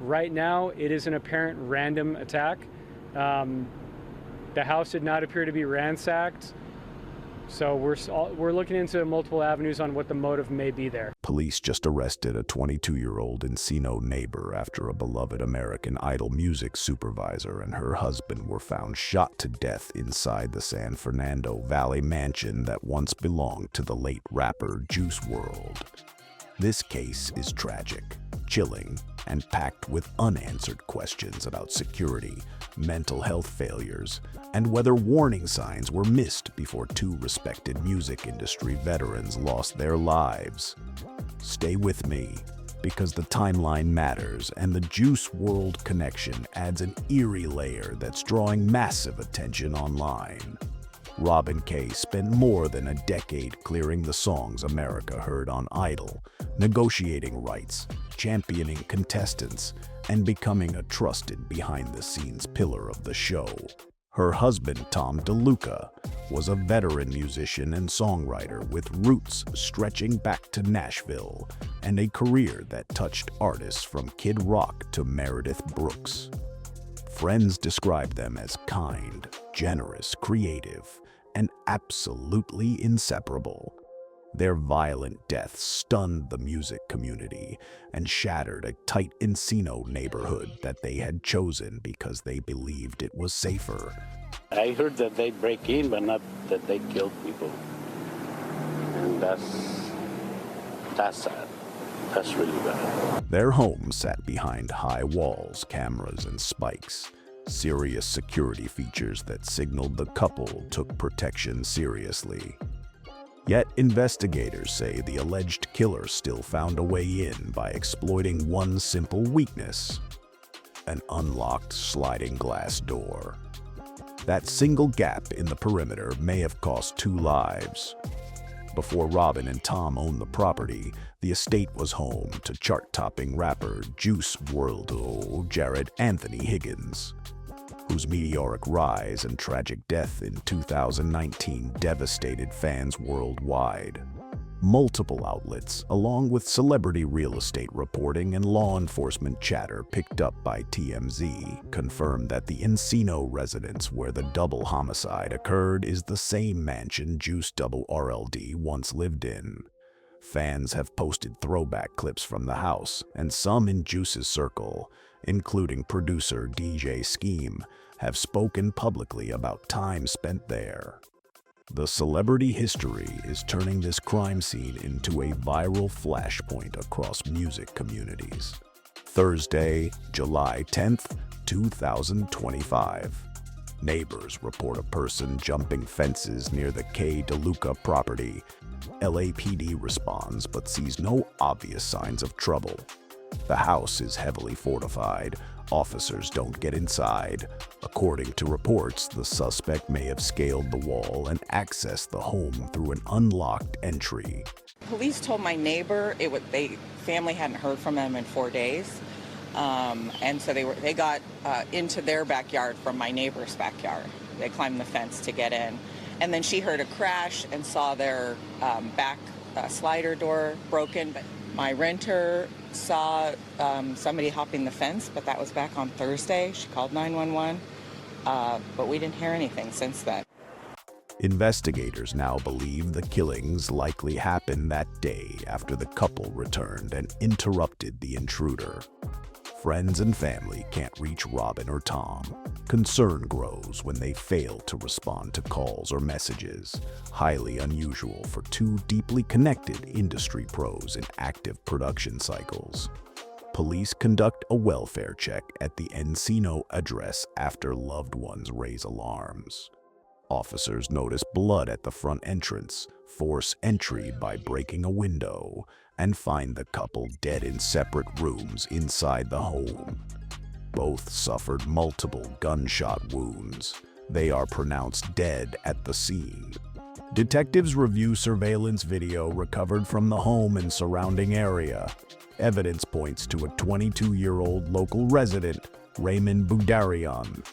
Right now, it is an apparent random attack. The house did not appear to be ransacked, so we're looking into multiple avenues on what the motive may be there. Police just arrested a 22-year-old Encino neighbor after a beloved American Idol music supervisor and her husband were found shot to death inside the San Fernando Valley mansion that once belonged to the late rapper Juice WRLD. This case is tragic, chilling, and packed with unanswered questions about security, mental health failures, and whether warning signs were missed before two respected music industry veterans lost their lives. Stay with me, because the timeline matters and the Juice WRLD connection adds an eerie layer that's drawing massive attention online. Robin K. spent more than a decade clearing the songs America heard on Idol, negotiating rights, championing contestants, and becoming a trusted behind-the-scenes pillar of the show. Her husband, Tom DeLuca, was a veteran musician and songwriter with roots stretching back to Nashville and a career that touched artists from Kid Rock to Meredith Brooks. Friends describe them as kind, generous, creative, and absolutely inseparable. Their violent deaths stunned the music community and shattered a tight Encino neighborhood that they had chosen because they believed it was safer. I heard that they break in, but not that they killed people. And that's sad. That's really bad. Their home sat behind high walls, cameras, and spikes. Serious security features that signaled the couple took protection seriously. Yet investigators say the alleged killer still found a way in by exploiting one simple weakness: an unlocked sliding glass door. That single gap in the perimeter may have cost 2 lives. Before Robin and Tom owned the property, the estate was home to chart-topping rapper Juice WRLD Jared Anthony Higgins, whose meteoric rise and tragic death in 2019 devastated fans worldwide. Multiple outlets, along with celebrity real estate reporting and law enforcement chatter picked up by TMZ, confirmed that the Encino residence where the double homicide occurred is the same mansion Juice WRLD once lived in. Fans have posted throwback clips from the house, and some in Juice's circle, including producer DJ Scheme, have spoken publicly about time spent there. The celebrity history is turning this crime scene into a viral flashpoint across music communities. Thursday, July 10th, 2025. Neighbors report a person jumping fences near the K. DeLuca property. LAPD responds but sees no obvious signs of trouble. The house is heavily fortified. Officers don't get inside. According to reports, the suspect may have scaled the wall and accessed the home through an unlocked entry. Police told my neighbor family hadn't heard from them in 4 days, and so they got into their backyard from my neighbor's backyard. They climbed the fence to get in, and then she heard a crash and saw their back slider door broken. But my renter saw somebody hopping the fence, but that was back on Thursday. She called 911, but we didn't hear anything since then. Investigators now believe the killings likely happened that day after the couple returned and interrupted the intruder. Friends and family can't reach Robin or Tom. Concern grows when they fail to respond to calls or messages, highly unusual for two deeply connected industry pros in active production cycles. Police conduct a welfare check at the Encino address after loved ones raise alarms. Officers notice blood at the front entrance, force entry by breaking a window, and find the couple dead in separate rooms inside the home. Both suffered multiple gunshot wounds. They are pronounced dead at the scene. Detectives review surveillance video recovered from the home and surrounding area. Evidence points to a 22-year-old local resident, Raymond Boodarian.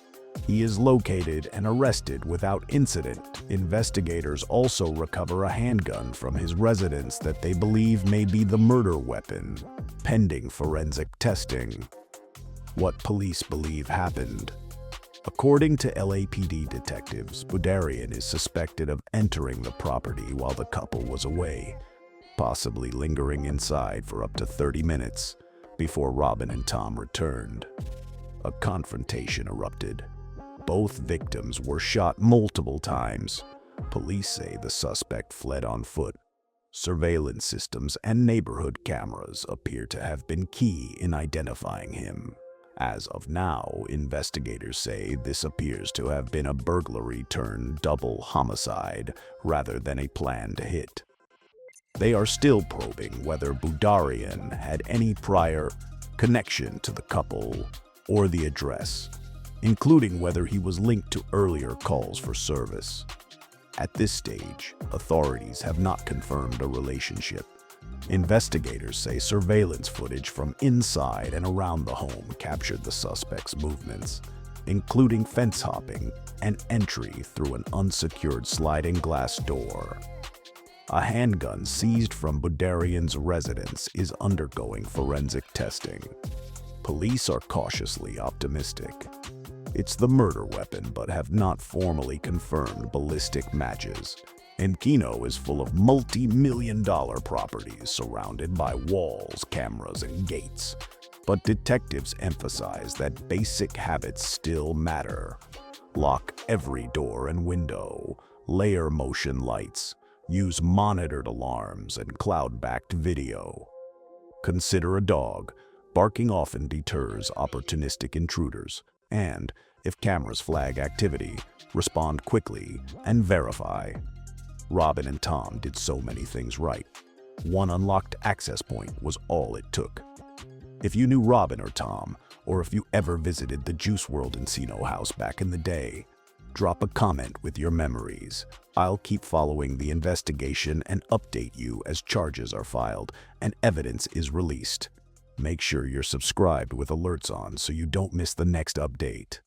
He is located and arrested without incident. Investigators also recover a handgun from his residence that they believe may be the murder weapon, pending forensic testing. What police believe happened. According to LAPD detectives, Boodarian is suspected of entering the property while the couple was away, possibly lingering inside for up to 30 minutes before Robin and Tom returned. A confrontation erupted. Both victims were shot multiple times. Police say the suspect fled on foot. Surveillance systems and neighborhood cameras appear to have been key in identifying him. As of now, investigators say this appears to have been a burglary turned double homicide rather than a planned hit. They are still probing whether Boodarian had any prior connection to the couple or the address, including whether he was linked to earlier calls for service. At this stage, authorities have not confirmed a relationship. Investigators say surveillance footage from inside and around the home captured the suspect's movements, including fence hopping and entry through an unsecured sliding glass door. A handgun seized from Boodarian's residence is undergoing forensic testing. Police are cautiously optimistic. It's the murder weapon, but have not formally confirmed ballistic matches. Encino is full of multi-million-dollar properties surrounded by walls, cameras, and gates. But detectives emphasize that basic habits still matter. Lock every door and window, layer motion lights, use monitored alarms and cloud-backed video. Consider a dog. Barking often deters opportunistic intruders. And, if cameras flag activity, respond quickly and verify. Robin and Tom did so many things right. One unlocked access point was all it took. If you knew Robin or Tom, or if you ever visited the Juice WRLD Encino house back in the day, drop a comment with your memories. I'll keep following the investigation and update you as charges are filed and evidence is released. Make sure you're subscribed with alerts on so you don't miss the next update.